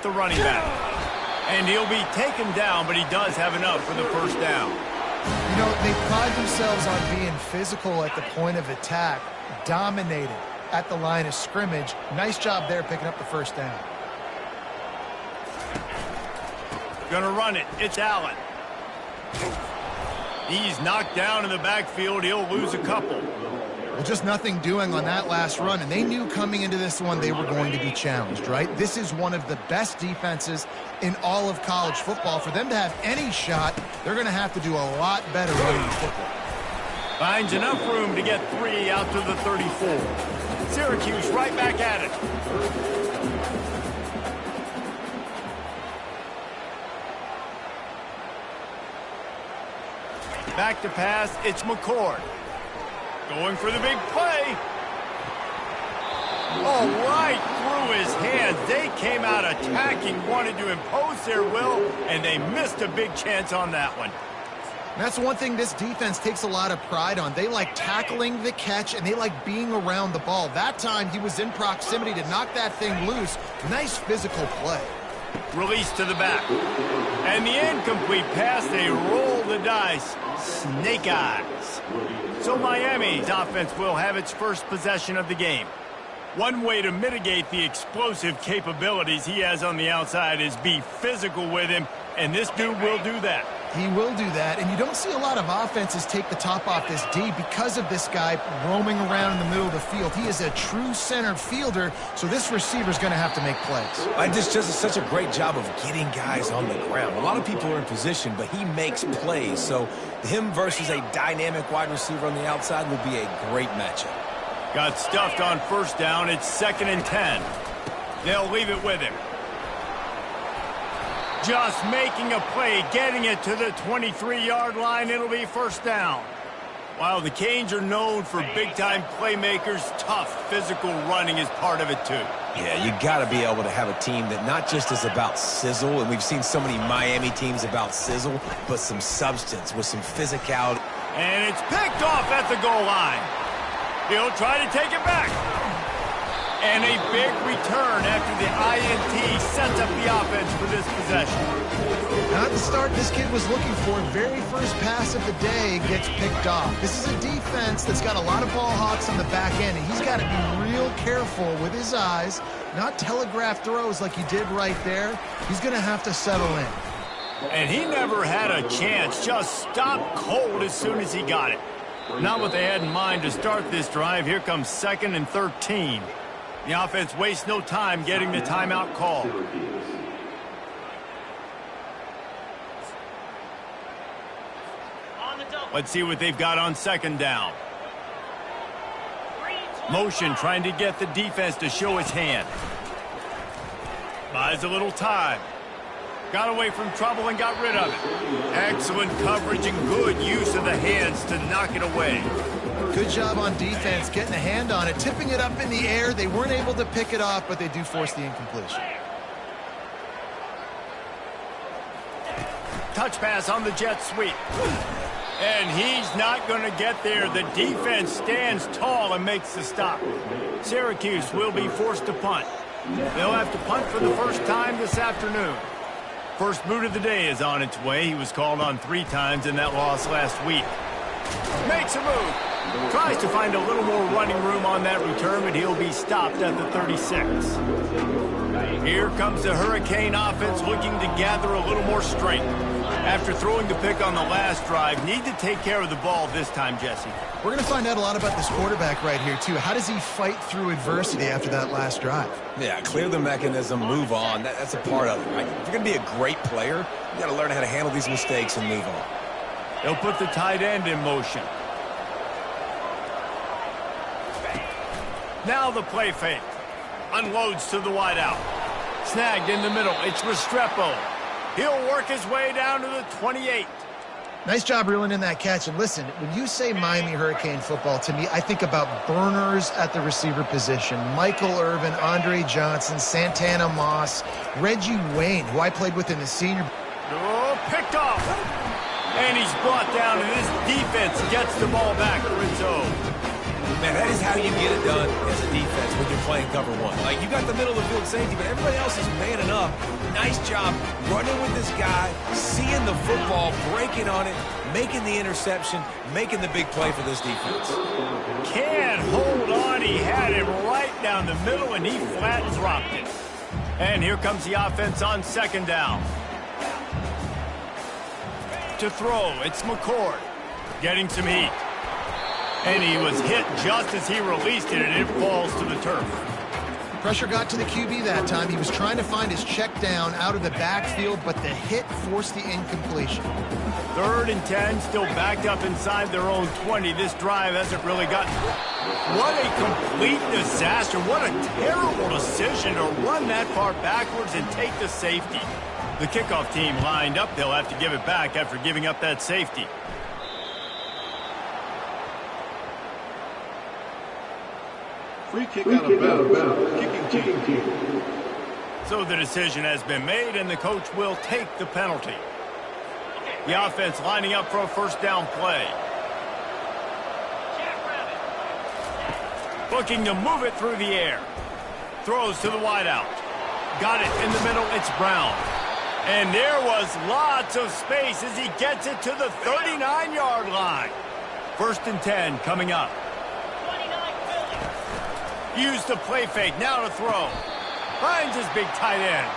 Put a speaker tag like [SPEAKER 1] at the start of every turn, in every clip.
[SPEAKER 1] The running back. And he'll be taken down, but he does have enough for the first down.
[SPEAKER 2] You know, they pride themselves on being physical at the point of attack, dominated at the line of scrimmage. Nice job there picking up the first down.
[SPEAKER 1] Gonna run it. It's Allen. He's knocked down in the backfield. He'll lose a couple.
[SPEAKER 2] Well, just nothing doing on that last run, and they knew coming into this one they were going to be challenged, right? This is one of the best defenses in all of college football. For them to have any shot, they're going to have to do a lot better running the football.
[SPEAKER 1] Finds enough room to get 3 out to the 34. Syracuse right back at it. Back to pass, it's McCord. Going for the big play. Oh, right through his hands. They came out attacking, wanted to impose their will, and they missed a big chance on that one.
[SPEAKER 2] And that's one thing this defense takes a lot of pride on. They like tackling the catch, and they like being around the ball. That time, he was in proximity to knock that thing loose. Nice physical play.
[SPEAKER 1] Release to the back. And the incomplete pass, they roll the dice. Snake eyes. So Miami's offense will have its first possession of the game. One way to mitigate the explosive capabilities he has on the outside is be physical with him, and this dude will do that.
[SPEAKER 2] He will do that, and you don't see a lot of offenses take the top off this D because of this guy roaming around in the middle of the field. He is a true center fielder, so this receiver's going to have to make plays.
[SPEAKER 3] I just does such a great job of getting guys on the ground. A lot of people are in position, but he makes plays, so him versus a dynamic wide receiver on the outside will be a great matchup.
[SPEAKER 1] Got stuffed on first down. It's 2nd and 10. They'll leave it with him. Just making a play, getting it to the 23-yard line. It'll be first down. While the Canes are known for big-time playmakers, tough physical running is part of it too.
[SPEAKER 3] Yeah, you got to be able to have a team that not just is about sizzle, and we've seen so many Miami teams about sizzle, but some substance with some physicality.
[SPEAKER 1] And it's picked off at the goal line. He'll try to take it back. And a big return after the INT sets up the offense for this possession.
[SPEAKER 2] Not the start this kid was looking for. Very first pass of the day gets picked off. This is a defense that's got a lot of ball hawks on the back end, and he's got to be real careful with his eyes, not telegraph throws like he did right there. He's going to have to settle in.
[SPEAKER 1] And he never had a chance. Just stopped cold as soon as he got it. Not what they had in mind to start this drive. Here comes 2nd and 13. The offense wastes no time getting the timeout call. Let's see what they've got on 2nd down. Motion trying to get the defense to show his hand. Buys a little time. Got away from trouble and got rid of it. Excellent coverage and good use of the hands to knock it away.
[SPEAKER 2] Good job on defense, getting a hand on it, tipping it up in the air. They weren't able to pick it off, but they do force the incompletion.
[SPEAKER 1] Touch pass on the jet sweep. And he's not going to get there. The defense stands tall and makes the stop. Syracuse will be forced to punt. They'll have to punt for the first time this afternoon. First boot of the day is on its way. He was called on 3 times in that loss last week. Makes a move. Tries to find a little more running room on that return, but he'll be stopped at the 36. Here comes the Hurricane offense looking to gather a little more strength. After throwing the pick on the last drive, need to take care of the ball this time, Jesse.
[SPEAKER 2] We're going to find out a lot about this quarterback right here, too. How does he fight through adversity after that last drive?
[SPEAKER 3] Yeah, clear the mechanism, move on. That's a part of it, right? If you're going to be a great player, you got to learn how to handle these mistakes and move on.
[SPEAKER 1] They'll put the tight end in motion. Now the play fake. Unloads to the wideout. Snagged in the middle. It's Restrepo. He'll work his way down to the 28.
[SPEAKER 2] Nice job reeling in that catch. And listen, when you say Miami Hurricane football, to me, I think about burners at the receiver position. Michael Irvin, Andre Johnson, Santana Moss, Reggie Wayne, who I played with in the senior.
[SPEAKER 1] Oh, picked off. And he's brought down, and this defense gets the ball back for its own.
[SPEAKER 3] Man, that is how you get it done as a defense when you're playing cover one. Like, you got the middle of the field safety, but everybody else is manning up. Nice job running with this guy, seeing the football, breaking on it, making the interception, making the big play for this defense.
[SPEAKER 1] Can't hold on. He had it right down the middle, and he flat dropped it. And here comes the offense on second down. To throw, it's McCord getting some heat. And he was hit just as he released it, and it falls to the turf.
[SPEAKER 2] Pressure got to the QB that time. He was trying to find his check down out of the backfield, but the hit forced the incompletion.
[SPEAKER 1] 3rd and 10, still backed up inside their own 20. This drive hasn't really gotten... What a complete disaster. What a terrible decision to run that far backwards and take the safety. The kickoff team lined up. They'll have to give it back after giving up that safety.
[SPEAKER 4] Free kick out of bounds. Kicking team.
[SPEAKER 1] So the decision has been made, and the coach will take the penalty. The offense lining up for a first down play. Looking to move it through the air. Throws to the wideout. Got it in the middle. It's Brown. And there was lots of space as he gets it to the 39-yard line. 1st and 10 coming up. Use the play fake, now to throw. Finds his big tight end.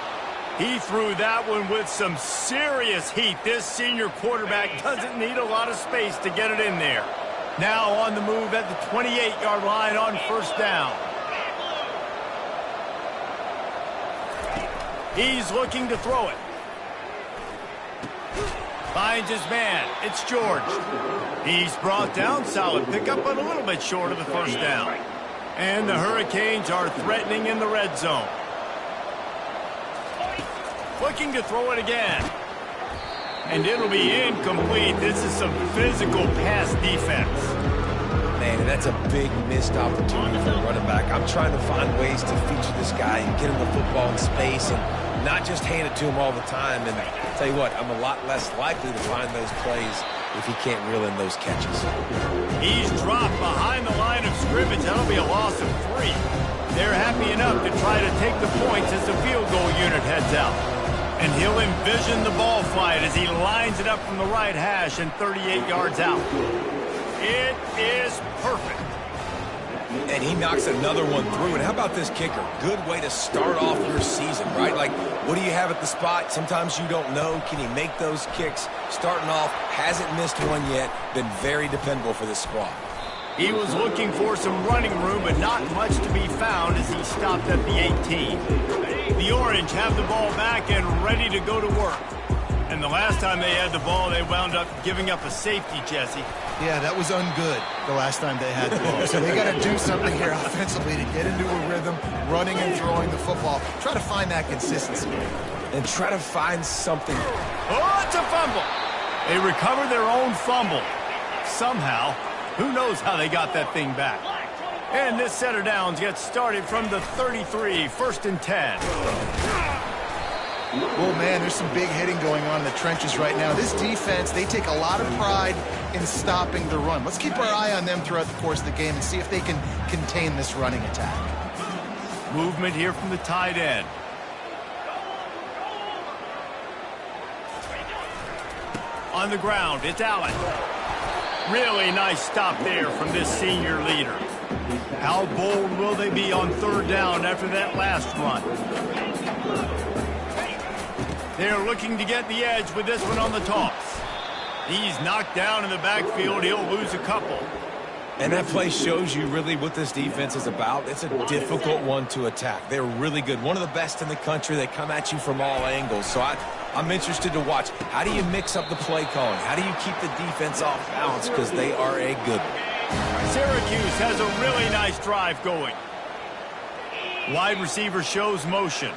[SPEAKER 1] He threw that one with some serious heat. This senior quarterback doesn't need a lot of space to get it in there. Now on the move at the 28-yard line on first down. He's looking to throw it. Finds his man. It's George. He's brought down. Solid pickup, but a little bit short of the first down. And the Hurricanes are threatening in the red zone. Looking to throw it again. And it'll be incomplete. This is some physical pass defense.
[SPEAKER 3] Man, that's a big missed opportunity for a running back. I'm trying to find ways to feature this guy and get him the football in space and not just hand it to him all the time. And I'll tell you what, I'm a lot less likely to find those plays if he can't reel in those catches.
[SPEAKER 1] He's dropped behind the line of scrimmage. That'll be a loss of 3. They're happy enough to try to take the points as the field goal unit heads out. And he'll envision the ball flight as he lines it up from the right hash and 38 yards out. It is perfect.
[SPEAKER 3] And he knocks another one through. And how about this kicker? Good way to start off your season, right? Like, what do you have at the spot? Sometimes you don't know. Can he make those kicks? Starting off, hasn't missed one yet. Been very dependable for this squad.
[SPEAKER 1] He was looking for some running room, but not much to be found as he stopped at the 18. The Orange have the ball back and ready to go to work. And the last time they had the ball, they wound up giving up a safety, Jesse.
[SPEAKER 2] Yeah, that was ungood the last time they had the ball. So they got to do something here offensively to get into a rhythm, running and throwing the football. Try to find that consistency.
[SPEAKER 3] And try to find something.
[SPEAKER 1] Oh, it's a fumble. They recovered their own fumble. Somehow, who knows how they got that thing back. And this set of downs gets started from the 33, 1st and 10.
[SPEAKER 2] Well, man, there's some big hitting going on in the trenches right now. This defense, they take a lot of pride in stopping the run. Let's keep our eye on them throughout the course of the game and see if they can contain this running attack.
[SPEAKER 1] Movement here from the tight end. On the ground, it's Allen. Really nice stop there from this senior leader. How bold will they be on 3rd down after that last run? They're looking to get the edge with this one on the toss. He's knocked down in the backfield. He'll lose a couple.
[SPEAKER 3] And that play shows you really what this defense is about. It's a difficult one to attack. They're really good. One of the best in the country. They come at you from all angles. So I'm interested to watch. How do you mix up the play calling? How do you keep the defense off balance? Because they are a good one.
[SPEAKER 1] Syracuse has a really nice drive going. Wide receiver shows motion.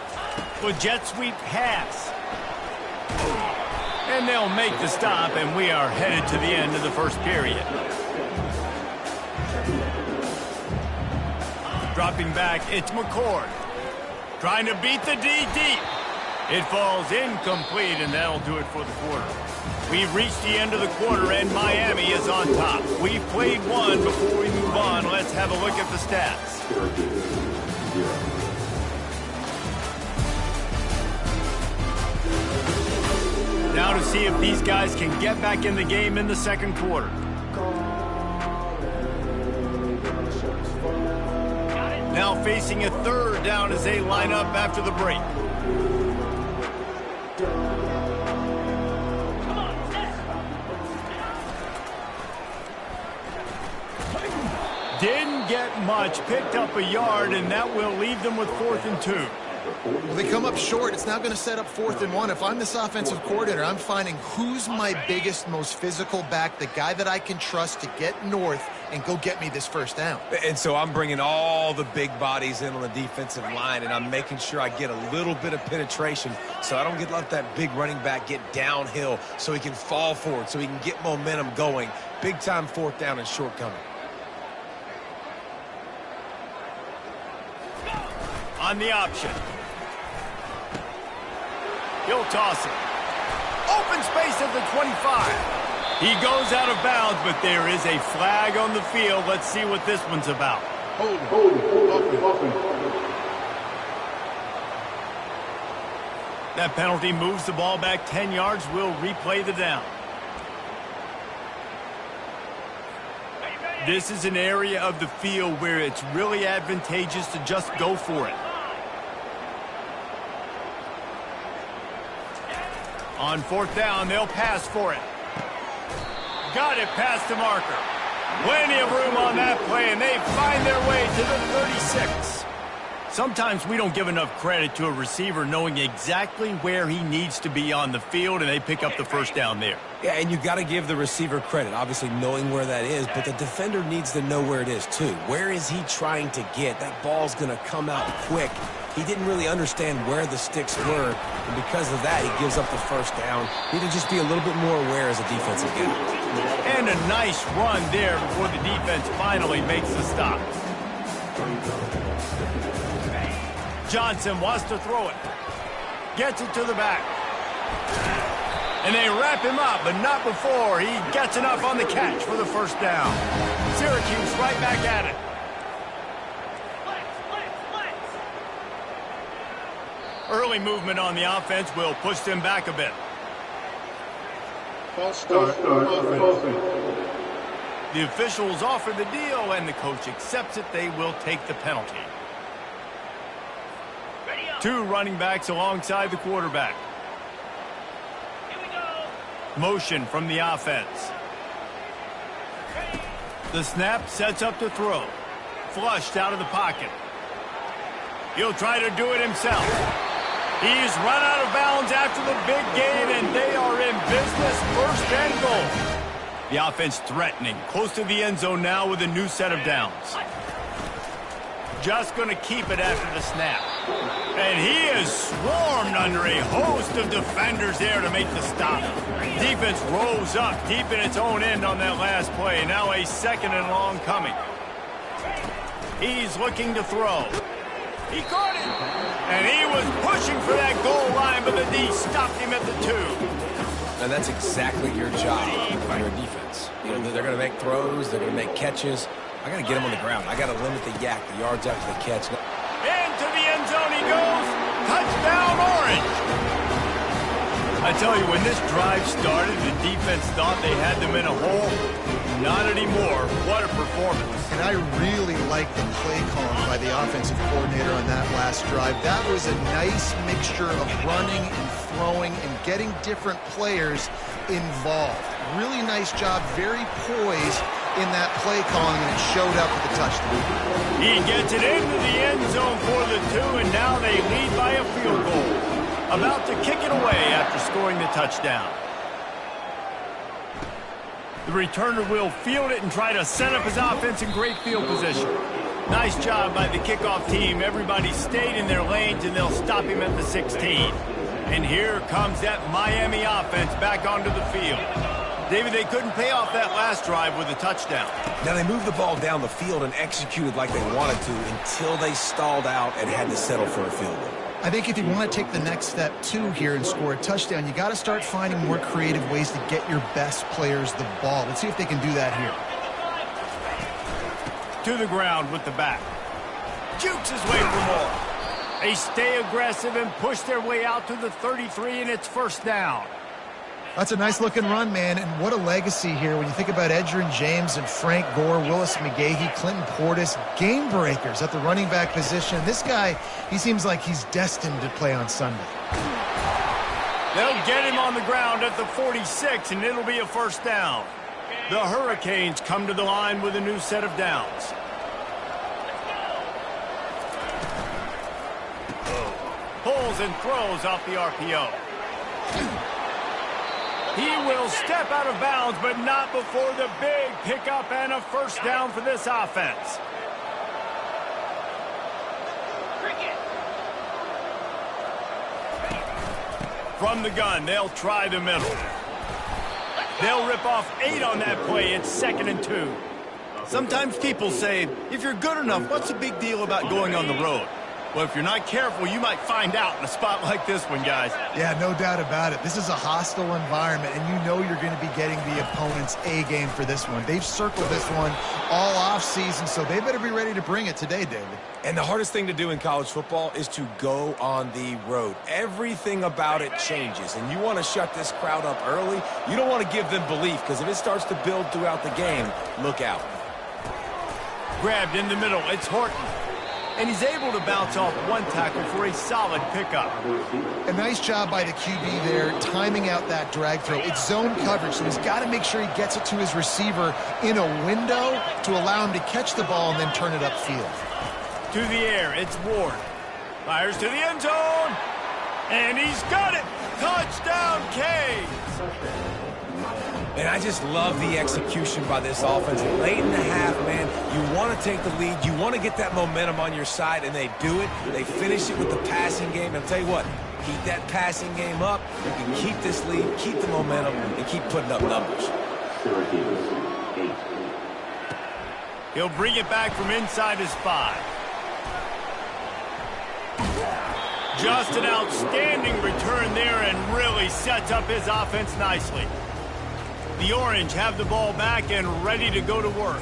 [SPEAKER 1] With jet sweep pass. And they'll make the stop, and we are headed to the end of the first period. Dropping back, it's McCord. Trying to beat the D deep. It falls incomplete, and that'll do it for the quarter. We've reached the end of the quarter, and Miami is on top. We've played one. Before we move on, let's have a look at the stats. Now to see if these guys can get back in the game in the second quarter. Now facing a third down as they line up after the break. Didn't get much, picked up a yard, and that will leave them with 4th and 2.
[SPEAKER 2] Well, they come up short. It's now going to set up 4th and 1. If I'm this offensive coordinator, I'm finding who's my biggest, most physical back, the guy that I can trust to get north and go get me this first down.
[SPEAKER 3] And so I'm bringing all the big bodies in on the defensive line, and I'm making sure I get a little bit of penetration so I don't let that big running back get downhill so he can fall forward, so he can get momentum going. Big-time 4th down and shortcoming.
[SPEAKER 1] On the option. He'll toss it. Open space at the 25. He goes out of bounds, but there is a flag on the field. Let's see what this one's about.
[SPEAKER 4] Hold,
[SPEAKER 1] That penalty moves the ball back 10 yards. We'll replay the down. This is an area of the field where it's really advantageous to just go for it. On 4th down, they'll pass for it. Got it past the marker. Plenty of room on that play, and they find their way to the 36. Sometimes we don't give enough credit to a receiver knowing exactly where he needs to be on the field, and they pick up the first down there.
[SPEAKER 3] Yeah, and you got to give the receiver credit, obviously knowing where that is, but the defender needs to know where it is too. Where is he trying to get? That ball's going to come out quick. He didn't really understand where the sticks were, and because of that, he gives up the first down. He need to just be a little bit more aware as a defensive guy.
[SPEAKER 1] And a nice run there before the defense finally makes the stop. Johnson wants to throw it. Gets it to the back. And they wrap him up, but not before he gets enough on the catch for the first down. Syracuse right back at it. Early movement on the offense will push them back a bit.
[SPEAKER 4] False start.
[SPEAKER 1] The officials offer the deal, and the coach accepts it. They will take the penalty. 2 running backs alongside the quarterback. Motion from the offense. The snap sets up to throw. Flushed out of the pocket. He'll try to do it himself. He's run out of bounds after the big gain, and they are in business. 1st and goal. The offense threatening. Close to the end zone now with a new set of downs. Just going to keep it after the snap. And he is swarmed under a host of defenders there to make the stop. Defense rolls up deep in its own end on that last play. Now a 2nd and long coming. He's looking to throw. He caught it. And he was pushing for that goal line, but the D stopped him at the 2.
[SPEAKER 3] And that's exactly your job when you're a defense. You know, they're going to make throws. They're going to make catches. I got to get them on the ground. I got to limit the yak, the yards after the catch.
[SPEAKER 1] Into the end zone he goes. Touchdown, Orange. I tell you, when this drive started, the defense thought they had them in a hole. Not anymore. What a performance.
[SPEAKER 2] And I really like the play calling by the offensive coordinator on that last drive. That was a nice mixture of running and throwing and getting different players involved. Really nice job, very poised in that play calling, and it showed up with the touchdown.
[SPEAKER 1] He gets it into the end zone for the 2, and now they lead by a field goal. About to kick it away after scoring the touchdown. The returner will field it and try to set up his offense in great field position. Nice job by the kickoff team. Everybody stayed in their lanes, and they'll stop him at the 16. And here comes that Miami offense back onto the field. David, they couldn't pay off that last drive with a touchdown.
[SPEAKER 3] Now, they moved the ball down the field and executed like they wanted to until they stalled out and had to settle for a field goal.
[SPEAKER 2] I think if you want to take the next step, too, here and score a touchdown, you got to start finding more creative ways to get your best players the ball. Let's see if they can do that here.
[SPEAKER 1] To the ground with the back. Jukes his way for more. They stay aggressive and push their way out to the 33, and it's first down.
[SPEAKER 2] That's a nice-looking run, man, and what a legacy here when you think about Edgerrin James and Frank Gore, Willis McGahee, Clinton Portis, game breakers at the running back position. This guy, he seems like he's destined to play on Sunday.
[SPEAKER 1] They'll get him on the ground at the 46, and it'll be a first down. The Hurricanes come to the line with a new set of downs. Pulls and throws off the RPO. He will step out of bounds, but not before the big pickup and a first down for this offense. From the gun, they'll try the middle. They'll rip off 8 on that play. It's 2nd and 2. Sometimes people say, if you're good enough, what's the big deal about going on the road? Well, if you're not careful, you might find out in a spot like this one, guys.
[SPEAKER 2] Yeah, no doubt about it. This is a hostile environment, and you know you're going to be getting the opponent's A-game for this one. They've circled this one all off-season, so they better be ready to bring it today, David.
[SPEAKER 3] And the hardest thing to do in college football is to go on the road. Everything about it changes, and you want to shut this crowd up early. You don't want to give them belief, because if it starts to build throughout the game, look out.
[SPEAKER 1] Grabbed in the middle. It's Horton. And he's able to bounce off one tackle for a solid pickup.
[SPEAKER 2] A nice job by the QB there, timing out that drag throw. It's zone coverage, so he's got to make sure he gets it to his receiver in a window to allow him to catch the ball and then turn it upfield.
[SPEAKER 1] To the air, it's Ward. Fires to the end zone. And he's got it. Touchdown, K.
[SPEAKER 3] And I just love the execution by this offense. Late in the half, man, you want to take the lead. You want to get that momentum on your side, and they do it. They finish it with the passing game. And I'll tell you what, keep that passing game up. You can keep this lead, keep the momentum, and keep putting up numbers.
[SPEAKER 1] He'll bring it back from inside his 5. Just an outstanding return there and really sets up his offense nicely. The Orange have the ball back and ready to go to work.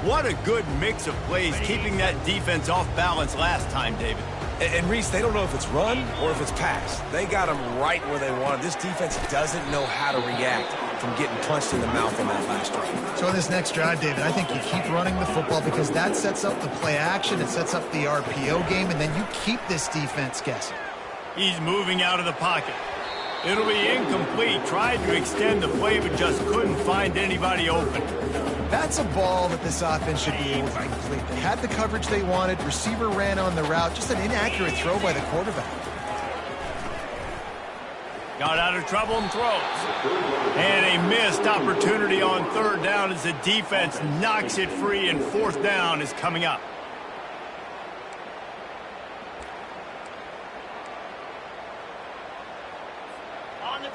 [SPEAKER 1] What a good mix of plays, keeping that defense off balance last time, David.
[SPEAKER 3] And Reese, they don't know if it's run or if it's pass. They got them right where they want them. This defense doesn't know how to react from getting punched in the mouth on that last drive.
[SPEAKER 2] So in this next drive, David, I think you keep running the football because that sets up the play action, it sets up the RPO game, and then you keep this defense guessing.
[SPEAKER 1] He's moving out of the pocket. It'll be incomplete. Tried to extend the play, but just couldn't find anybody open.
[SPEAKER 2] That's a ball that this offense should be able to complete. They had the coverage they wanted. Receiver ran on the route. Just an inaccurate throw by the quarterback.
[SPEAKER 1] Got out of trouble and throws. And a missed opportunity on 3rd down as the defense knocks it free, and 4th down is coming up.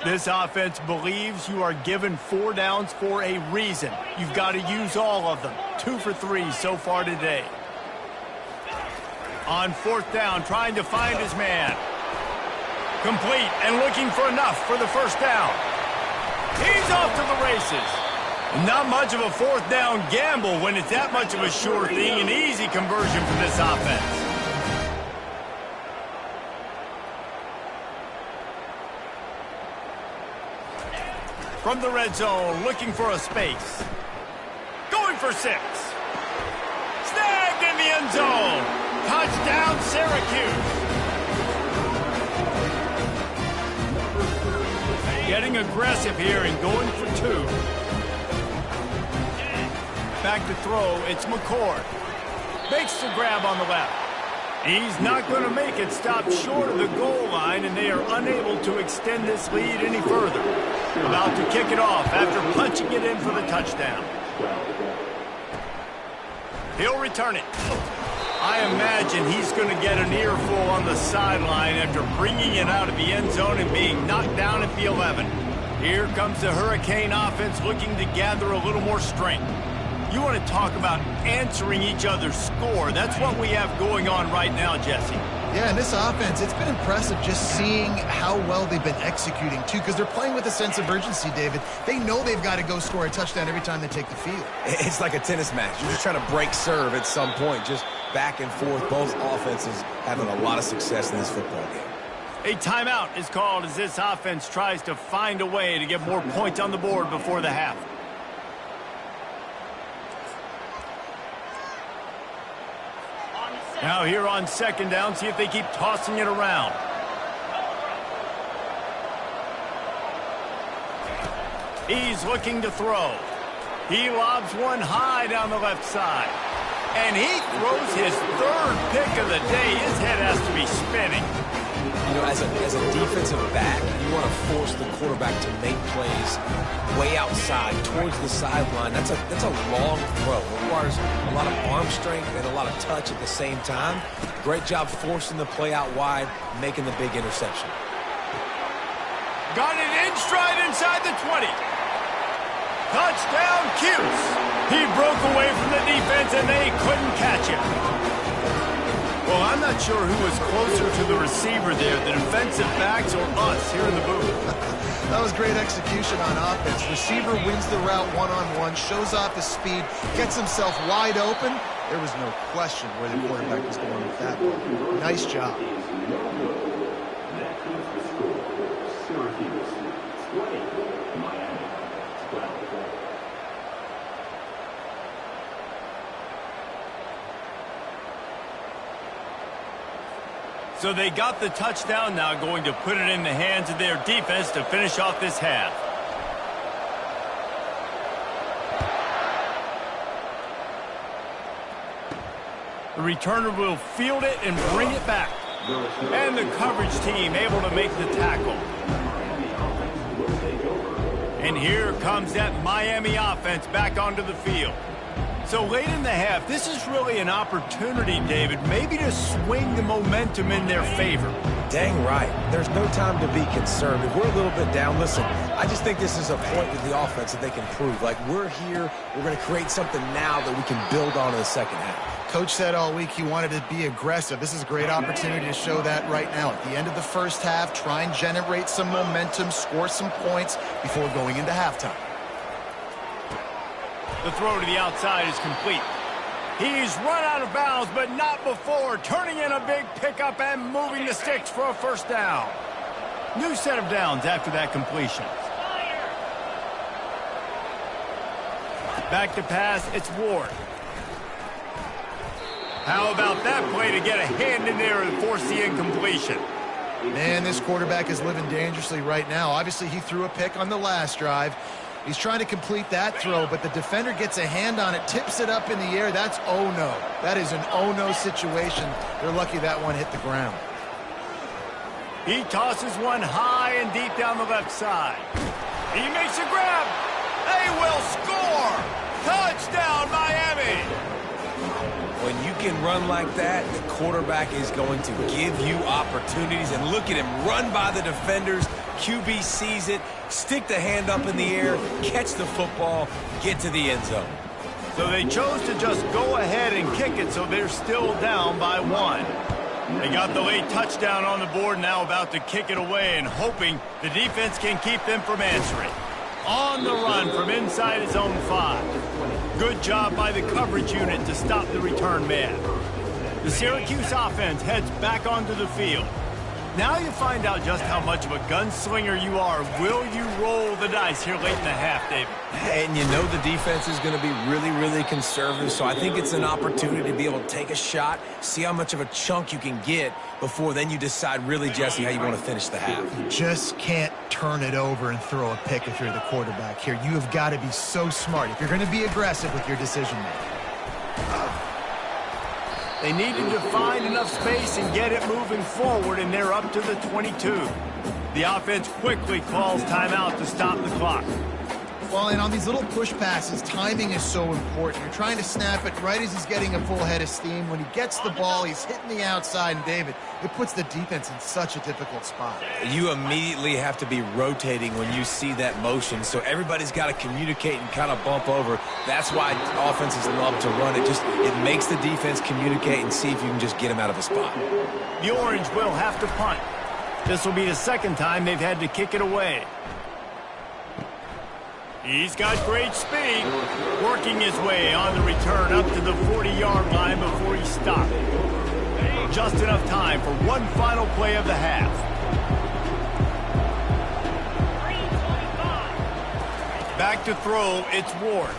[SPEAKER 1] This offense believes you are given 4 downs for a reason. You've got to use all of them. 2 for 3 so far today. On 4th down, trying to find his man. Complete and looking for enough for the first down. He's off to the races. Not much of a 4th down gamble when it's that much of a sure thing. An easy conversion for this offense. From the red zone, looking for a space. Going for 6. Snagged in the end zone. Touchdown, Syracuse. Getting aggressive here and going for 2. Back to throw, it's McCord. Makes the grab on the left. He's not going to make it. Stop short of the goal line, and they are unable to extend this lead any further. About to kick it off after punching it in for the touchdown. He'll return it. I imagine he's going to get an earful on the sideline after bringing it out of the end zone and being knocked down at the 11. Here comes the Hurricane offense looking to gather a little more strength. You want to talk about answering each other's score. That's what we have going on right now, Jesse.
[SPEAKER 2] Yeah, and this offense, it's been impressive just seeing how well they've been executing, too, because they're playing with a sense of urgency, David. They know they've got to go score a touchdown every time they take the field.
[SPEAKER 3] It's like a tennis match. You're just trying to break serve at some point, just back and forth. Both offenses having a lot of success in this football game.
[SPEAKER 1] A timeout is called as this offense tries to find a way to get more points on the board before the half. Now here on second down, see if they keep tossing it around. He's looking to throw. He lobs one high down the left side. And he throws his third pick of the day. His head has to be spinning.
[SPEAKER 3] You know, as a defensive back, you want to force the quarterback to make plays way outside, towards the sideline. That's a long throw. It requires a lot of arm strength and a lot of touch at the same time. Great job forcing the play out wide, making the big interception.
[SPEAKER 1] Got it in stride inside the 20. Touchdown, Cuse. He broke away from the defense, and they couldn't catch him. Well, I'm not sure who was closer to the receiver there, the defensive backs or us here in the booth.
[SPEAKER 2] That was great execution on offense. Receiver wins the route one-on-one, shows off his speed, gets himself wide open. There was no question where the quarterback was going with that ball. Nice job.
[SPEAKER 1] So they got the touchdown, now going to put it in the hands of their defense to finish off this half. The returner will field it and bring it back. And the coverage team able to make the tackle. And here comes that Miami offense back onto the field. So late in the half, this is really an opportunity, David, maybe to swing the momentum in their favor.
[SPEAKER 3] Dang right. There's no time to be concerned. If we're a little bit down, listen, I just think this is a point with the offense that they can prove. Like, we're here, we're going to create something now that we can build on in the second half.
[SPEAKER 2] Coach said all week he wanted to be aggressive. This is a great opportunity to show that right now. At the end of the first half, try and generate some momentum, score some points before going into halftime.
[SPEAKER 1] The throw to the outside is complete. He's run out of bounds, but not before turning in a big pickup and moving the sticks for a first down. New set of downs after that completion. Back to pass, it's Ward. How about that play to get a hand in there and force the incompletion?
[SPEAKER 2] Man, this quarterback is living dangerously right now. Obviously, he threw a pick on the last drive. He's trying to complete that throw, but the defender gets a hand on it, tips it up in the air. That's oh-no. That is an oh-no situation. They're lucky that one hit the ground.
[SPEAKER 1] He tosses one high and deep down the left side. He makes a grab. They will score. Touchdown, Miami.
[SPEAKER 3] When you can run like that, the quarterback is going to give you opportunities. And look at him run by the defenders. QB sees it, stick the hand up in the air, catch the football, get to the end zone.
[SPEAKER 1] So they chose to just go ahead and kick it, so they're still down by one. They got the late touchdown on the board, now about to kick it away and hoping the defense can keep them from answering. On the run from inside his own 5. Good job by the coverage unit to stop the return man. The Syracuse offense heads back onto the field. Now you find out just how much of a gunslinger you are. Will you roll the dice here late in the half, David?
[SPEAKER 3] And you know the defense is going to be really, really conservative, so I think it's an opportunity to be able to take a shot, see how much of a chunk you can get before then you decide really, Jesse, how you want to finish the half.
[SPEAKER 2] You just can't turn it over and throw a pick if you're the quarterback here. You have got to be so smart if you're going to be aggressive with your decision-making.
[SPEAKER 1] They needed to find enough space and get it moving forward, and they're up to the 22. The offense quickly calls timeout to stop the clock.
[SPEAKER 2] Well, and on these little push passes, timing is so important. You're trying to snap it right as he's getting a full head of steam. When he gets the ball, he's hitting the outside, and David, it puts the defense in such a difficult spot.
[SPEAKER 3] You immediately have to be rotating when you see that motion, so everybody's got to communicate and kind of bump over. That's why offenses love to run it. It makes the defense communicate and see if you can just get him out of a spot.
[SPEAKER 1] The Orange will have to punt. This will be the second time they've had to kick it away. He's got great speed, working his way on the return up to the 40-yard line before he stopped. Just enough time for one final play of the half. Back to throw, it's Ward.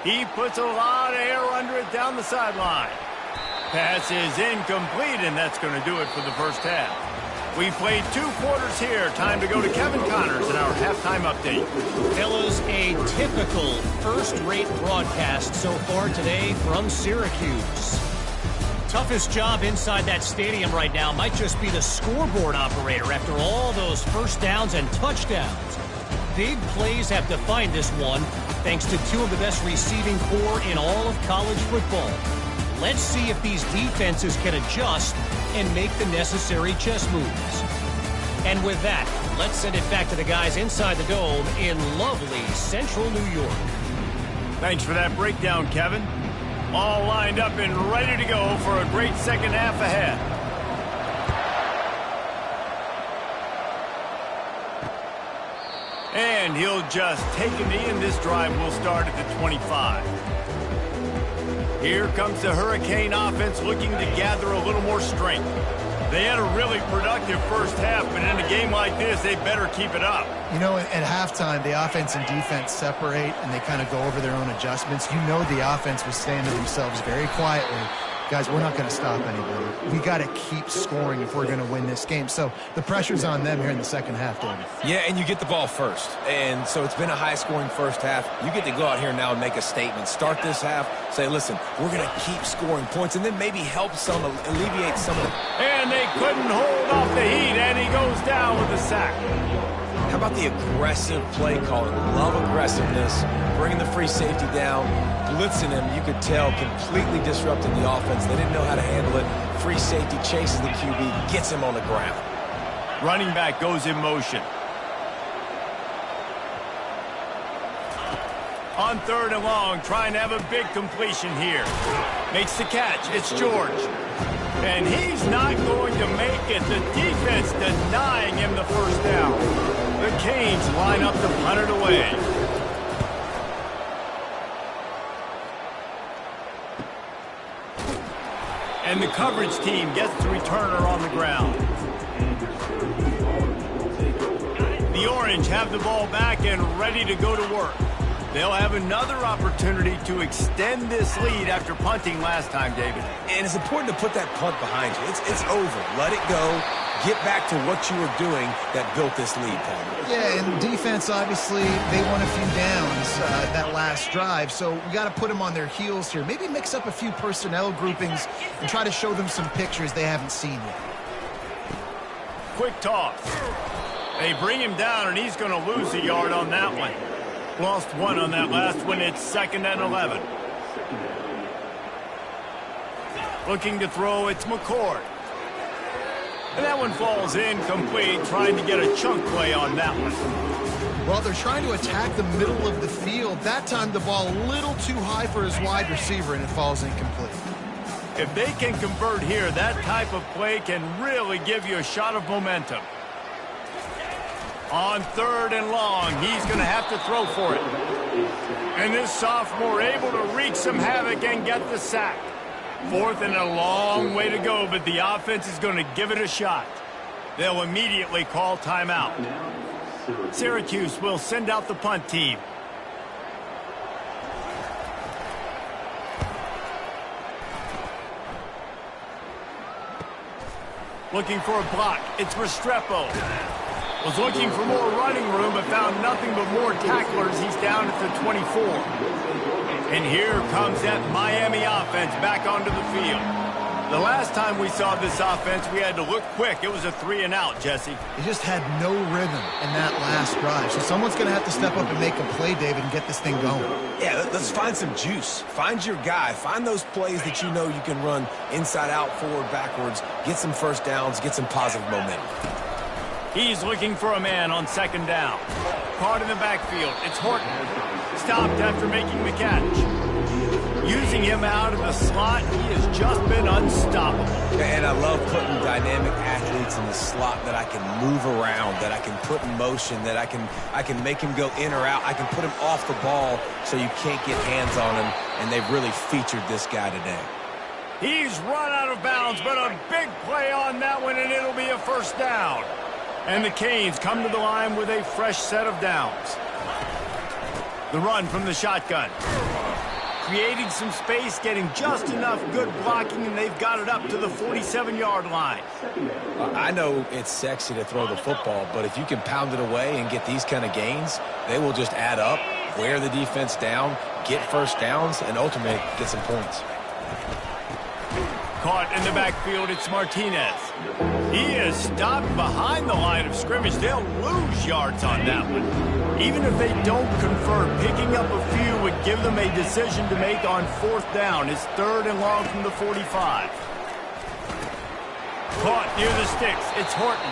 [SPEAKER 1] He puts a lot of air under it down the sideline. Pass is incomplete, and that's going to do it for the first half. We played 2 quarters here. Time to go to Kevin Connors in our halftime update.
[SPEAKER 5] Fellas, a typical first-rate broadcast so far today from Syracuse. Toughest job inside that stadium right now might just be the scoreboard operator after all those first downs and touchdowns. Big plays have defined this one, thanks to 2 of the best receiving corps in all of college football. Let's see if these defenses can adjust and make the necessary chess moves. And with that, let's send it back to the guys inside the Dome in lovely central New York.
[SPEAKER 1] Thanks for that breakdown, Kevin. All lined up and ready to go for a great second half ahead. And he'll just take a knee, and this drive will start at the 25. Here comes the Hurricane offense looking to gather a little more strength. They had a really productive first half, but in a game like this, they better keep it up.
[SPEAKER 2] You know, at halftime, the offense and defense separate, and they kind of go over their own adjustments. You know the offense was saying to themselves very quietly, guys, we're not going to stop anybody. We got to keep scoring if we're going to win this game. So the pressure's on them here in the second half, David.
[SPEAKER 3] Yeah, and you get the ball first. And so it's been a high-scoring first half. You get to go out here now and make a statement. Start this half, say, listen, we're going to keep scoring points, and then maybe help some, alleviate some of the...
[SPEAKER 1] And they couldn't hold off the heat, and he goes down with a sack.
[SPEAKER 3] How about the aggressive play calling? Love aggressiveness, bringing the free safety down, blitzing him. You could tell completely disrupting the offense. They didn't know how to handle it. Free safety chases the QB, gets him on the ground.
[SPEAKER 1] Running back goes in motion. On 3rd and long, trying to have a big completion here. Makes the catch. It's George. And he's not going to make it. The defense denying him the first down. The Canes line up to punt it away. And the coverage team gets the returner on the ground. The Orange have the ball back and ready to go to work. They'll have another opportunity to extend this lead after punting last time, David.
[SPEAKER 3] And it's important to put that punt behind you. It's over. Let it go. Get back to what you were doing that built this lead, Paul.
[SPEAKER 2] Yeah, and defense, obviously, they won a few downs that last drive, so we got to put them on their heels here. Maybe mix up a few personnel groupings and try to show them some pictures they haven't seen yet.
[SPEAKER 1] Quick toss. They bring him down, and he's going to lose a yard on that one. Lost 1 on that last one. It's 2nd and 11. Looking to throw, it's McCord. And that one falls incomplete, trying to get a chunk play on that one.
[SPEAKER 2] Well, they're trying to attack the middle of the field. That time the ball a little too high for his wide receiver, and it falls incomplete.
[SPEAKER 1] If they can convert here, that type of play can really give you a shot of momentum. On 3rd and long, he's going to have to throw for it. And this sophomore able to wreak some havoc and get the sack. 4th and a long way to go, but the offense is going to give it a shot. They'll immediately call timeout. Syracuse will send out the punt team. Looking for a block. It's Restrepo. Was looking for more running room, but found nothing but more tacklers. He's down at the 24. And here comes that Miami offense back onto the field. The last time we saw this offense, we had to look quick. It was a 3-and-out, Jesse.
[SPEAKER 2] He just had no rhythm in that last drive. So someone's going to have to step up and make a play, David, and get this thing going.
[SPEAKER 3] Yeah, let's find some juice. Find your guy. Find those plays that you know you can run inside out, forward, backwards. Get some first downs. Get some positive momentum.
[SPEAKER 1] He's looking for a man on 2nd down. Caught in the backfield. It's Horton. Stopped after making the catch. Using him out of the slot, he has just been unstoppable.
[SPEAKER 3] And I love putting dynamic athletes in the slot that I can move around, that I can put in motion, that I can make him go in or out. I can put him off the ball so you can't get hands on him, and they've really featured this guy today.
[SPEAKER 1] He's run out of bounds, but a big play on that one, and it'll be a 1st down. And the Canes come to the line with a fresh set of downs. The run from the shotgun. Creating some space, getting just enough good blocking, and they've got it up to the 47-yard line.
[SPEAKER 3] I know it's sexy to throw the football, but if you can pound it away and get these kind of gains, they will just add up, wear the defense down, get first downs, and ultimately get some points.
[SPEAKER 1] Caught in the backfield, it's Martinez. He is stopped behind the line of scrimmage. They'll lose yards on that one. Even if they don't convert, picking up a few would give them a decision to make on 4th down. It's 3rd and long from the 45. Caught near the sticks. It's Horton.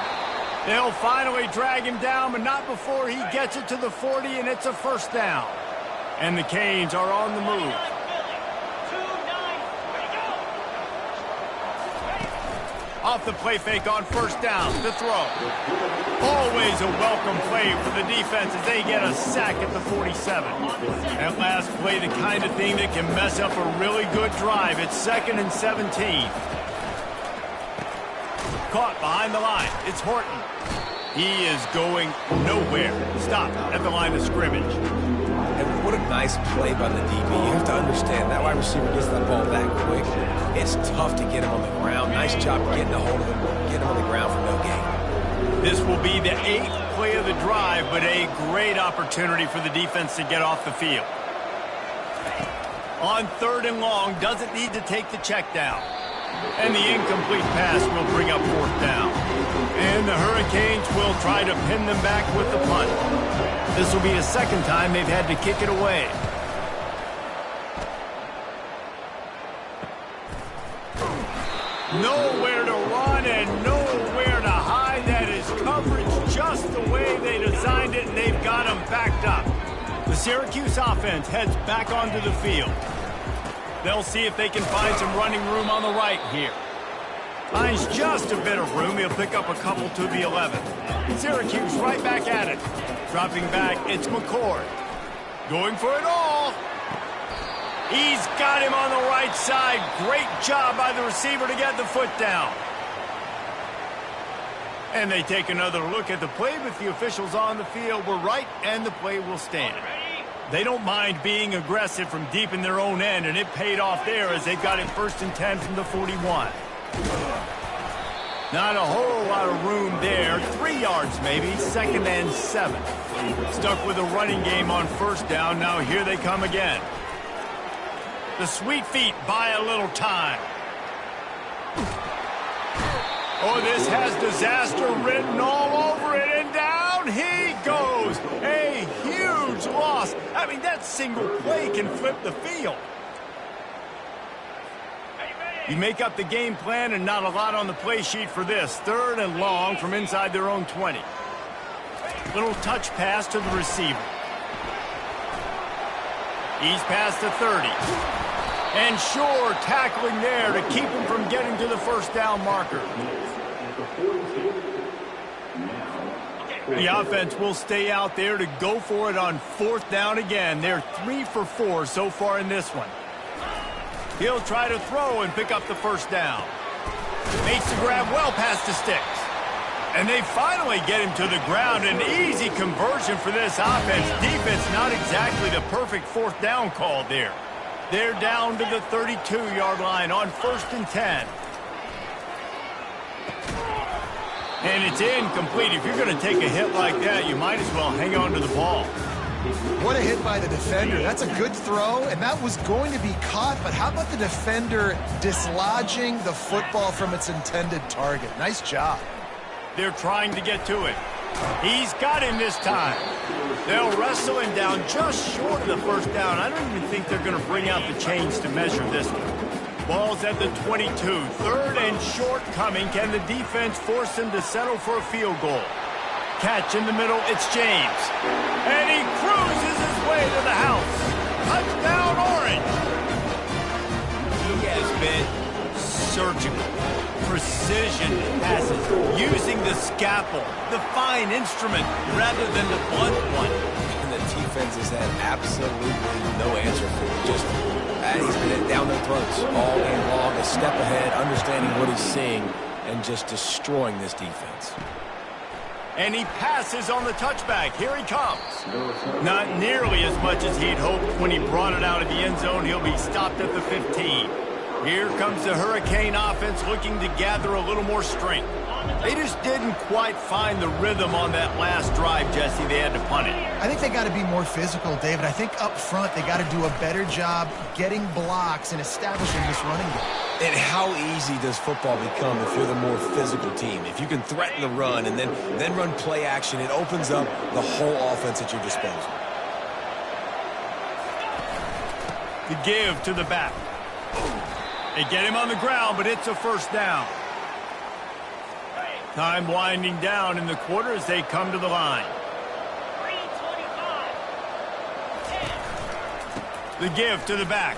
[SPEAKER 1] They'll finally drag him down, but not before he gets it to the 40, and it's a 1st down. And the Canes are on the move. Off the play fake on 1st down. The throw. Always a welcome play for the defense as they get a sack at the 47. That last play, the kind of thing that can mess up a really good drive. It's 2nd and 17. Caught behind the line. It's Horton. He is going nowhere. Stopped at the line of scrimmage.
[SPEAKER 3] And what a nice play by the DB. You have to understand, that wide receiver gets that ball that quick. It's tough to get him on the ground. Nice job getting a hold of him, getting him on the ground for no gain.
[SPEAKER 1] This will be the 8th play of the drive, but a great opportunity for the defense to get off the field. On 3rd and long, doesn't need to take the check down. And the incomplete pass will bring up 4th down. And the Hurricanes will try to pin them back with the punt. This will be a 2nd time they've had to kick it away. Nowhere to run and nowhere to hide. That is coverage just the way they designed it, and they've got them backed up. The Syracuse offense heads back onto the field. They'll see if they can find some running room on the right here. Finds just a bit of room. He'll pick up a couple to the 11. Syracuse right back at it. Dropping back, it's McCord. Going for it all. He's got him on the right side. Great job by the receiver to get the foot down. And they take another look at the play, but the officials on the field were right, and the play will stand. They don't mind being aggressive from deep in their own end, and it paid off there as they've got it 1st and 10 from the 41. Not a whole lot of room there. 3 yards maybe. 2nd and 7. Stuck with a running game on 1st down. Now here they come again. The sweet feet buy a little time. Oh, this has disaster written all over it, and down he goes. A huge loss. I mean, that single play can flip the field. You make up the game plan and not a lot on the play sheet for this. 3rd and long from inside their own 20. Little touch pass to the receiver. He's past the 30. And sure, tackling there to keep him from getting to the 1st down marker. The offense will stay out there to go for it on 4th down again. They're 3 for 4 so far in this one. He'll try to throw and pick up the 1st down. Makes the grab well past the sticks. And they finally get him to the ground. An easy conversion for this offense. Defense not exactly the perfect 4th down call there. They're down to the 32-yard line on 1st and 10. And it's incomplete. If you're going to take a hit like that, you might as well hang on to the ball.
[SPEAKER 2] What a hit by the defender. That's a good throw, and that was going to be caught, but how about the defender dislodging the football from its intended target? Nice job.
[SPEAKER 1] They're trying to get to it. He's got him this time. They'll wrestle him down just short of the first down. I don't even think they're going to bring out the chains to measure this one. Ball's at the 22. Third and short coming. Can the defense force him to settle for a field goal? Catch in the middle. It's James. And he cruises his way to the house. Touchdown, Orange. He has been surgical. Precision passes, using the scalpel, the fine instrument, rather than the blunt one.
[SPEAKER 3] And the defense has had absolutely no answer for it. Just, he's been down their throats all game long, a step ahead, understanding what he's seeing, and just destroying this defense.
[SPEAKER 1] And he passes on the touchback. Here he comes. Not nearly as much as he'd hoped when he brought it out of the end zone. He'll be stopped at the 15. Here comes the Hurricane offense looking to gather a little more strength. They just didn't quite find the rhythm on that last drive, Jesse. They had to punt it.
[SPEAKER 2] I think they got to be more physical, David. I think up front they got to do a better job getting blocks and establishing this running game.
[SPEAKER 3] And how easy does football become if you're the more physical team? If you can threaten the run and then run play action, it opens up the whole offense at your disposal.
[SPEAKER 1] The give to the back. They get him on the ground, but it's a first down. Time winding down in the quarter as they come to the line. The give to the back.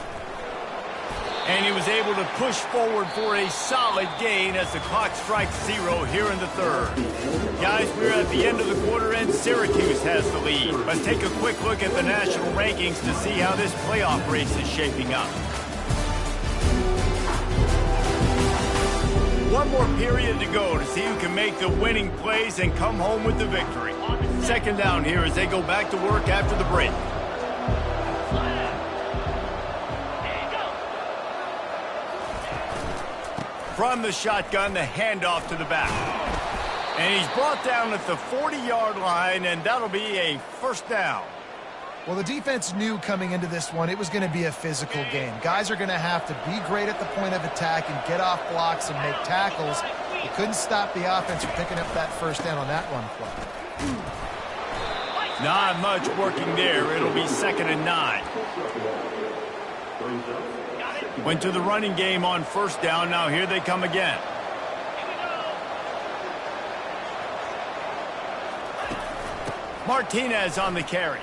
[SPEAKER 1] And he was able to push forward for a solid gain as the clock strikes 0 here in the third. Guys, we're at the end of the quarter and Syracuse has the lead. Let's take a quick look at the national rankings to see how this playoff race is shaping up. One more period to go to see who can make the winning plays and come home with the victory. Second down here as they go back to work after the break. From the shotgun, the handoff to the back. And he's brought down at the 40-yard line, and that'll be a first down.
[SPEAKER 2] Well, the defense knew coming into this one it was going to be a physical game. Guys are going to have to be great at the point of attack and get off blocks and make tackles. They couldn't stop the offense from picking up that first down on that run play.
[SPEAKER 1] Not much working there. It'll be 2nd and 9. Went to the running game on first down. Now here they come again. Martinez on the carry.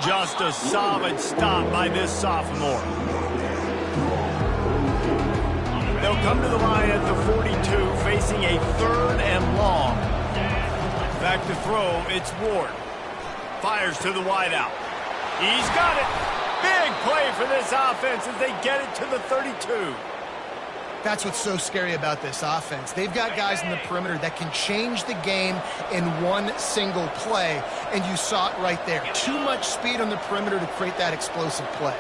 [SPEAKER 1] Just a solid stop by this sophomore. They'll come to the line at the 42, facing a 3rd and long. Back to throw, it's Ward. Fires to the wideout. He's got it. Big play for this offense as they get it to the 32.
[SPEAKER 2] That's what's so scary about this offense. They've got guys in the perimeter that can change the game in one single play, and you saw it right there. Too much speed on the perimeter to create that explosive play.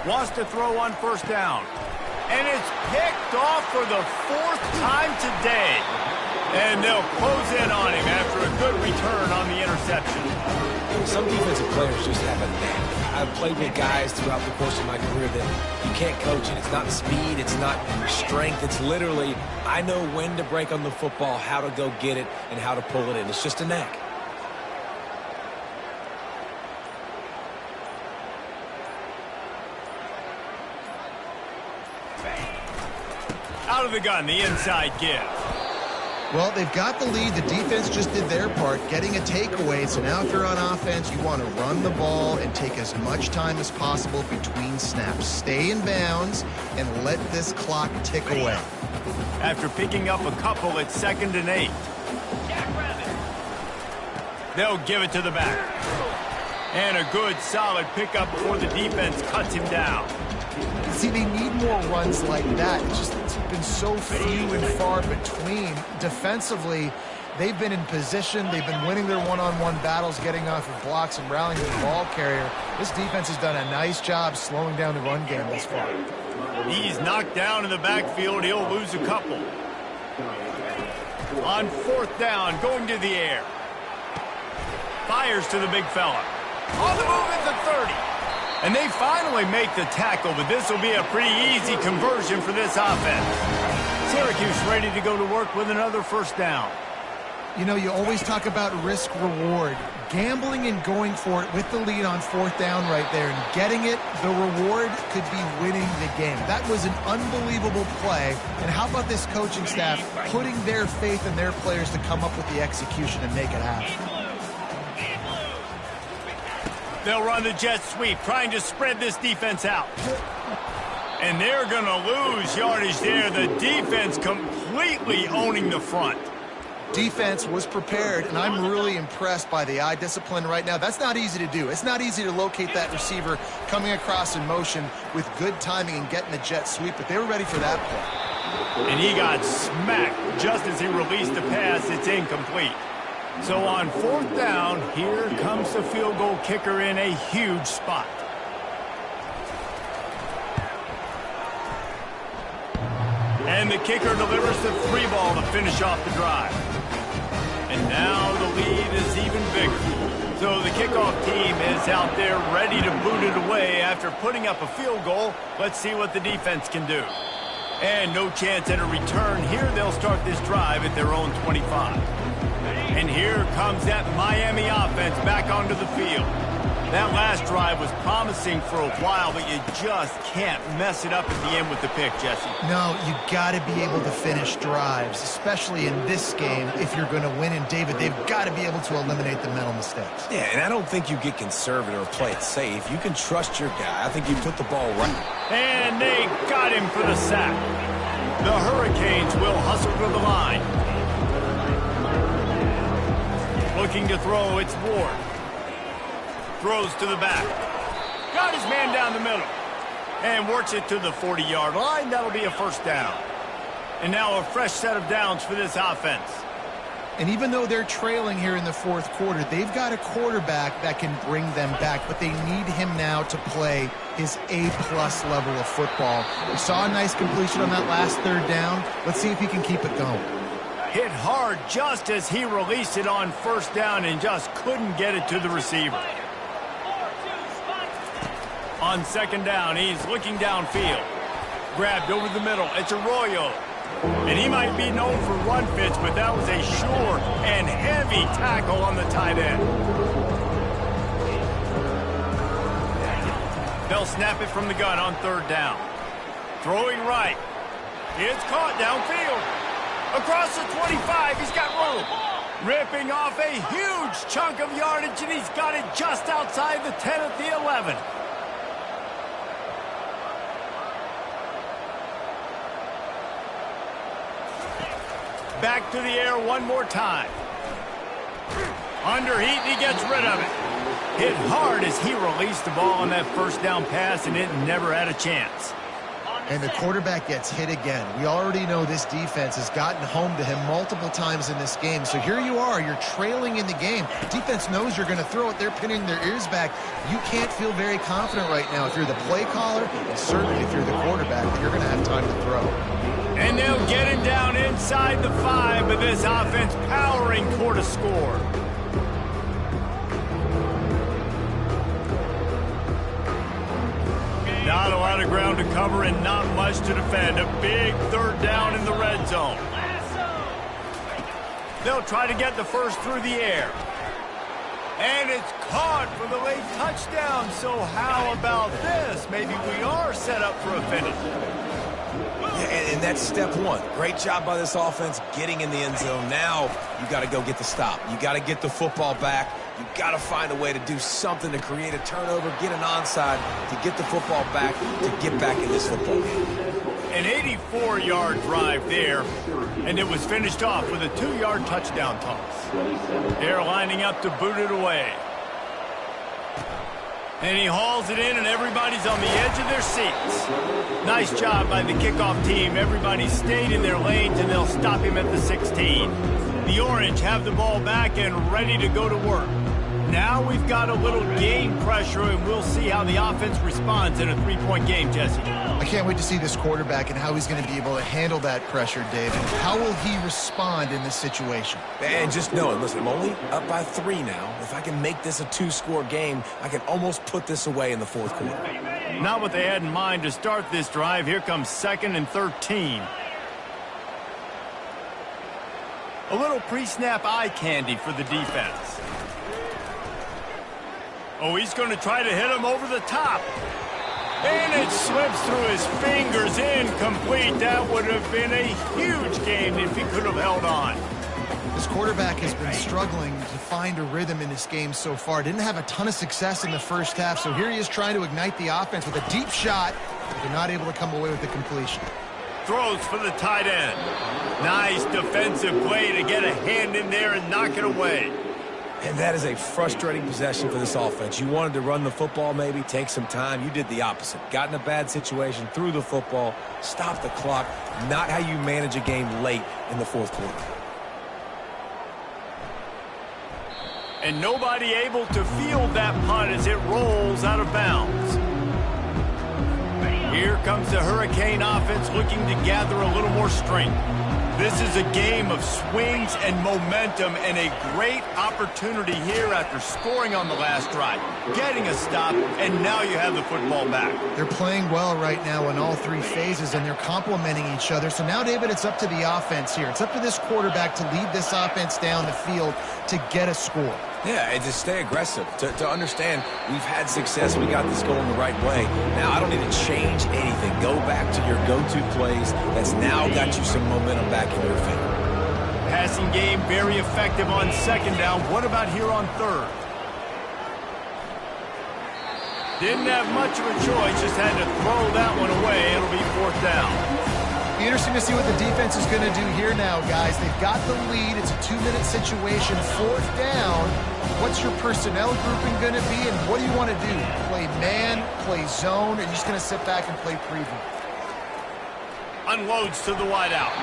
[SPEAKER 1] Wants to throw on first down. And it's picked off for the 4th time today. And they'll close in on him after a good return on the interception.
[SPEAKER 3] Some defensive players just have a knack. I've played with guys throughout the course of my career that you can't coach it. It's not speed, it's not strength. It's literally, I know when to break on the football, how to go get it, and how to pull it in. It's just a knack.
[SPEAKER 1] Out of the gun, the inside give.
[SPEAKER 2] Well, they've got the lead. The defense just did their part, getting a takeaway. So now if you're on offense, you want to run the ball and take as much time as possible between snaps. Stay in bounds and let this clock tick away.
[SPEAKER 1] After picking up a couple, it's 2nd and 8. They'll give it to the back. And a good, solid pickup before the defense cuts him down.
[SPEAKER 2] See, they need more runs like that. It's been so few and far between. Defensively, they've been in position. They've been winning their one-on-one battles, getting off of blocks and rallying the ball carrier. This defense has done a nice job slowing down the run game thus far.
[SPEAKER 1] He's knocked down in the backfield. He'll lose a couple. On 4th down, going to the air. Fires to the big fella. On the move at the 30. And they finally make the tackle, but this will be a pretty easy conversion for this offense. Syracuse ready to go to work with another 1st down.
[SPEAKER 2] You know, you always talk about risk-reward. Gambling and going for it with the lead on 4th down right there and getting it, the reward could be winning the game. That was an unbelievable play. And how about this coaching staff putting their faith in their players to come up with the execution and make it happen?
[SPEAKER 1] They'll run the jet sweep, trying to spread this defense out. And they're going to lose yardage there. The defense completely owning the front.
[SPEAKER 2] Defense was prepared, and I'm really impressed by the eye discipline right now. That's not easy to do. It's not easy to locate that receiver coming across in motion with good timing and getting the jet sweep, but they were ready for that play.
[SPEAKER 1] And he got smacked just as he released the pass. It's incomplete. So on 4th down, here comes the field goal kicker in a huge spot. And the kicker delivers the 3-ball to finish off the drive. And now the lead is even bigger. So the kickoff team is out there ready to boot it away after putting up a field goal. Let's see what the defense can do. And no chance at a return here. They'll start this drive at their own 25. And here comes that Miami offense back onto the field. That last drive was promising for a while, but you just can't mess it up at the end with the pick, Jesse.
[SPEAKER 2] No, you got to be able to finish drives, especially in this game if you're going to win. And, David, they've got to be able to eliminate the mental mistakes.
[SPEAKER 3] Yeah, and I don't think you get conservative or play it safe. You can trust your guy. I think you put the ball right.
[SPEAKER 1] And they got him for the sack. The Hurricanes will hustle to the line. Looking to throw, it's Ward. Throws to the back. Got his man down the middle. And works it to the 40-yard line. That'll be a 1st down. And now a fresh set of downs for this offense.
[SPEAKER 2] And even though they're trailing here in the 4th quarter, they've got a quarterback that can bring them back, but they need him now to play his A-plus level of football. We saw a nice completion on that last 3rd down. Let's see if he can keep it going.
[SPEAKER 1] Hit hard just as he released it on 1st down and just couldn't get it to the receiver. On 2nd down, he's looking downfield. Grabbed over the middle. It's Arroyo. And he might be known for run fits, but that was a sure and heavy tackle on the tight end. They'll snap it from the gun on 3rd down. Throwing right. It's caught downfield. Across the 25, he's got room. Ripping off a huge chunk of yardage, and he's got it just outside the 10 at the 11. Back to the air one more time. Under heat, he gets rid of it. Hit hard as he released the ball on that 1st down pass, and it never had a chance.
[SPEAKER 2] And the quarterback gets hit again. We already know this defense has gotten home to him multiple times in this game. So here you are, you're trailing in the game. Defense knows you're going to throw it. They're pinning their ears back. You can't feel very confident right now if you're the play caller, and certainly if you're the quarterback, that you're going to have time to throw.
[SPEAKER 1] And they'll get him down inside the 5, but this offense powering toward a score. Not a lot of ground to cover and not much to defend. A big 3rd down in the red zone. They'll try to get the 1st through the air. And it's caught for the late touchdown. So how about this? Maybe we are set up for a finish.
[SPEAKER 3] Yeah, and that's step 1. Great job by this offense getting in the end zone. Now you got to go get the stop. You got to get the football back. You got to find a way to do something to create a turnover, get an onside, to get the football back, to get back in this football game.
[SPEAKER 1] An 84-yard drive there, and it was finished off with a 2-yard touchdown toss. They're lining up to boot it away. And he hauls it in, and everybody's on the edge of their seats. Nice job by the kickoff team. Everybody stayed in their lanes, and they'll stop him at the 16. The Orange have the ball back and ready to go to work. Now we've got a little game pressure, and we'll see how the offense responds in a three-point game, Jesse.
[SPEAKER 2] I can't wait to see this quarterback and how he's going to be able to handle that pressure, David. How will he respond in this situation?
[SPEAKER 3] And just knowing, listen, I'm only up by 3 now. If I can make this a 2-score game, I can almost put this away in the fourth quarter.
[SPEAKER 1] Not what they had in mind to start this drive. Here comes 2nd and 13. A little pre-snap eye candy for the defense. Oh, he's going to try to hit him over the top. And it slips through his fingers, incomplete. That would have been a huge game if he could have held on.
[SPEAKER 2] This quarterback has been struggling to find a rhythm in this game so far. Didn't have a ton of success in the first half, so here he is trying to ignite the offense with a deep shot, but they're not able to come away with the completion.
[SPEAKER 1] Throws for the tight end. Nice defensive play to get a hand in there and knock it away.
[SPEAKER 3] And that is a frustrating possession for this offense. You wanted to run the football, maybe take some time. You did the opposite. Got in a bad situation, threw the football, stopped the clock. Not how you manage a game late in the fourth quarter.
[SPEAKER 1] And nobody able to field that punt as it rolls out of bounds. Here comes the Hurricane offense looking to gather a little more strength. This is a game of swings and momentum, and a great opportunity here after scoring on the last drive, getting a stop, and now you have the football back.
[SPEAKER 2] They're playing well right now in all 3 phases, and they're complementing each other. So now, David, it's up to the offense here. It's up to this quarterback to lead this offense down the field to get a score.
[SPEAKER 3] Yeah, and to stay aggressive, to understand we've had success, we got this going the right way. Now, I don't need to change anything. Go back to your go-to plays. That's now got you some momentum back in your favor.
[SPEAKER 1] Passing game very effective on 2nd down. What about here on 3rd? Didn't have much of a choice, just had to throw that one away. It'll be 4th down.
[SPEAKER 2] Be interesting to see what the defense is going to do here now, guys. They've got the lead. It's a 2-minute situation. 4th down. What's your personnel grouping going to be, and what do you want to do? Play man, play zone, or you're just going to sit back and play preview?
[SPEAKER 1] Unloads to the wideout.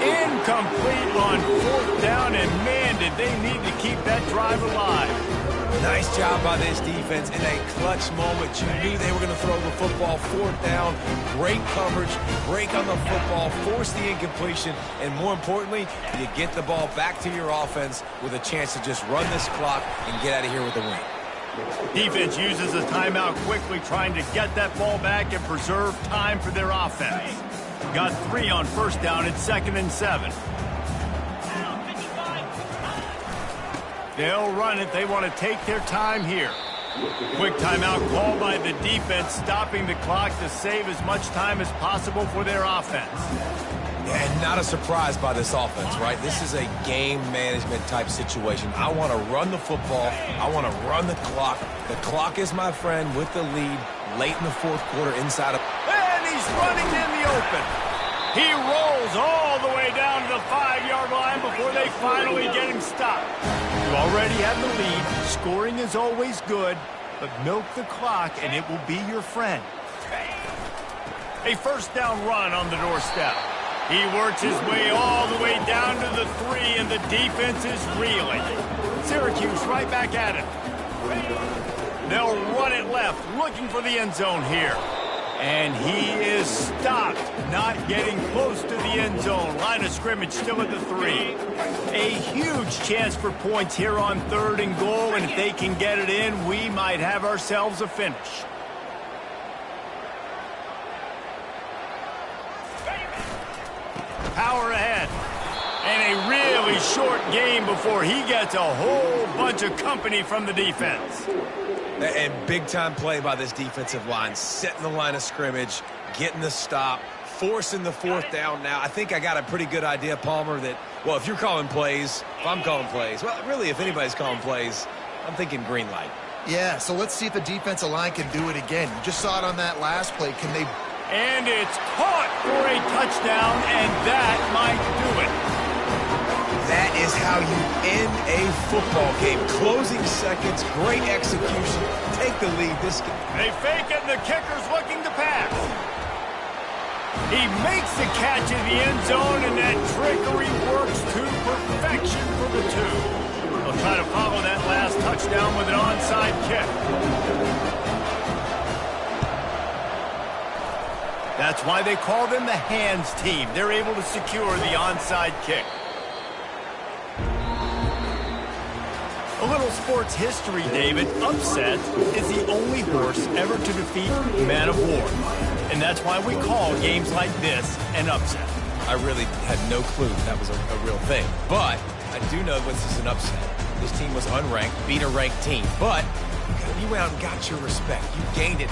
[SPEAKER 1] Incomplete on 4th down, and man, did they need to keep that drive alive.
[SPEAKER 3] Nice job by this defense in a clutch moment. You knew they were going to throw the football. 4th down, great coverage, break on the football, force the incompletion, and more importantly, you get the ball back to your offense with a chance to just run this clock and get out of here with a win.
[SPEAKER 1] Defense uses a timeout quickly, trying to get that ball back and preserve time for their offense. Got 3 on 1st down at 2nd and 7. They'll run it. They want to take their time here. Quick timeout called by the defense, stopping the clock to save as much time as possible for their offense.
[SPEAKER 3] And not a surprise by this offense, right? This is a game management type situation. I want to run the football. I want to run the clock. The clock is my friend with the lead late in the fourth quarter inside of...
[SPEAKER 1] And he's running in the open. He rolls all the way down to the 5-yard line before they finally get him stopped. You already have the lead. Scoring is always good, but milk the clock and it will be your friend. A 1st down run on the doorstep. He works his way all the way down to the 3, and the defense is reeling. Syracuse right back at it. They'll run it left, looking for the end zone here. And he is stopped, not getting close to the end zone. Line of scrimmage still at the 3. A huge chance for points here on 3rd and goal, and if they can get it in, we might have ourselves a finish. Power ahead. And a really short game before he gets a whole bunch of company from the defense.
[SPEAKER 3] And big-time play by this defensive line, setting the line of scrimmage, getting the stop, forcing the 4th down now. I think I got a pretty good idea, Palmer, that, well, if you're calling plays, if I'm calling plays, well, really, if anybody's calling plays, I'm thinking green light.
[SPEAKER 2] Yeah, so let's see if the defensive line can do it again. You just saw it on that last play. Can they...
[SPEAKER 1] And it's caught for a touchdown, and that might do it.
[SPEAKER 3] That is how you end a football game. Closing seconds, great execution. Take the lead. This game.
[SPEAKER 1] They fake it, and the kicker's looking to pass. He makes the catch in the end zone, and that trickery works to perfection for the 2. A try to follow that last touchdown with an onside kick. That's why they call them the hands team. They're able to secure the onside kick. A little sports history, David. Upset is the only horse ever to defeat Man of War. And that's why we call games like this an upset.
[SPEAKER 3] I really had no clue that was a real thing. But I do know this is an upset. This team was unranked, beat a ranked team. But you went out and got your respect. You gained it.